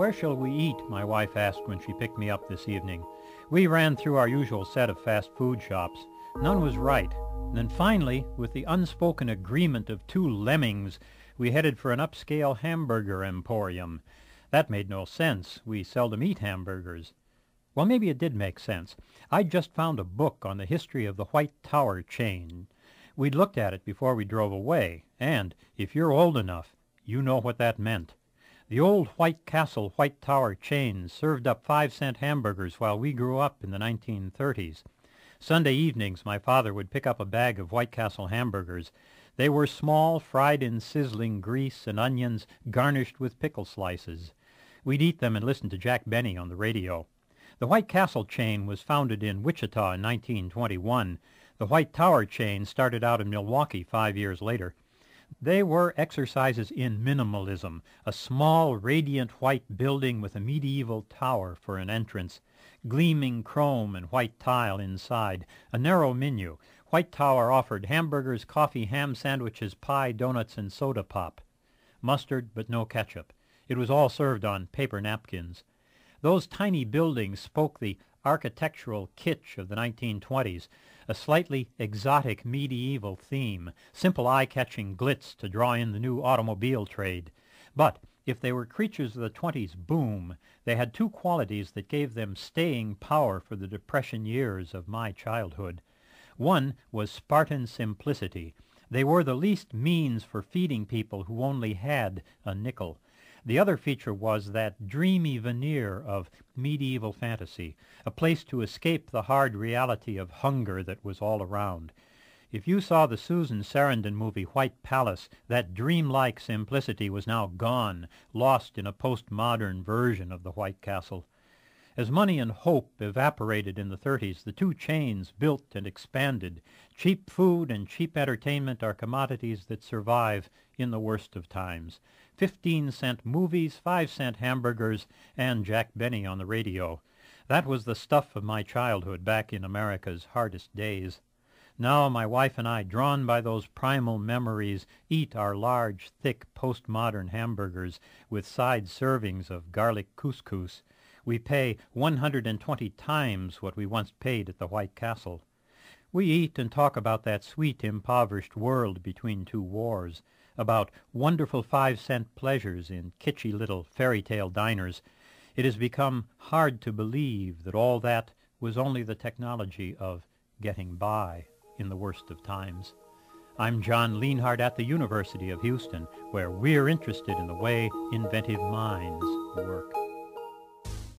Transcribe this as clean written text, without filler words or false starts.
"Where shall we eat?" my wife asked when she picked me up this evening. We ran through our usual set of fast food shops. None was right. Then finally, with the unspoken agreement of two lemmings, we headed for an upscale hamburger emporium. That made no sense. We seldom eat hamburgers. Well, maybe it did make sense. I'd just found a book on the history of the White Tower chain. We'd looked at it before we drove away, and, if you're old enough, you know what that meant. The old White Castle White Tower chain served up 5-cent hamburgers while we grew up in the 1930s. Sunday evenings, my father would pick up a bag of White Castle hamburgers. They were small, fried in sizzling grease and onions, garnished with pickle slices. We'd eat them and listen to Jack Benny on the radio. The White Castle chain was founded in Wichita in 1921. The White Tower chain started out in Milwaukee 5 years later. They were exercises in minimalism, a small, radiant white building with a medieval tower for an entrance, gleaming chrome and white tile inside, a narrow menu. White Tower offered hamburgers, coffee, ham sandwiches, pie, donuts, and soda pop. Mustard, but no ketchup. It was all served on paper napkins. Those tiny buildings spoke the architectural kitsch of the 1920s, a slightly exotic medieval theme, simple eye-catching glitz to draw in the new automobile trade. But if they were creatures of the 20s boom, they had two qualities that gave them staying power for the Depression years of my childhood. One was Spartan simplicity. They were the least means for feeding people who only had a nickel. The other feature was that dreamy veneer of medieval fantasy, a place to escape the hard reality of hunger that was all around. If you saw the Susan Sarandon movie White Palace, that dreamlike simplicity was now gone, lost in a postmodern version of the White Castle. As money and hope evaporated in the 30s, the two chains built and expanded. Cheap food and cheap entertainment are commodities that survive in the worst of times. 15-cent movies, 5-cent hamburgers, and Jack Benny on the radio. That was the stuff of my childhood back in America's hardest days. Now my wife and I, drawn by those primal memories, eat our large, thick, postmodern hamburgers with side servings of garlic couscous. We pay 120 times what we once paid at the White Castle. We eat and talk about that sweet, impoverished world between two wars, about wonderful 5-cent pleasures in kitschy little fairy tale diners. It has become hard to believe that all that was only the technology of getting by in the worst of times. I'm John Lienhardt at the University of Houston, where we're interested in the way inventive minds work.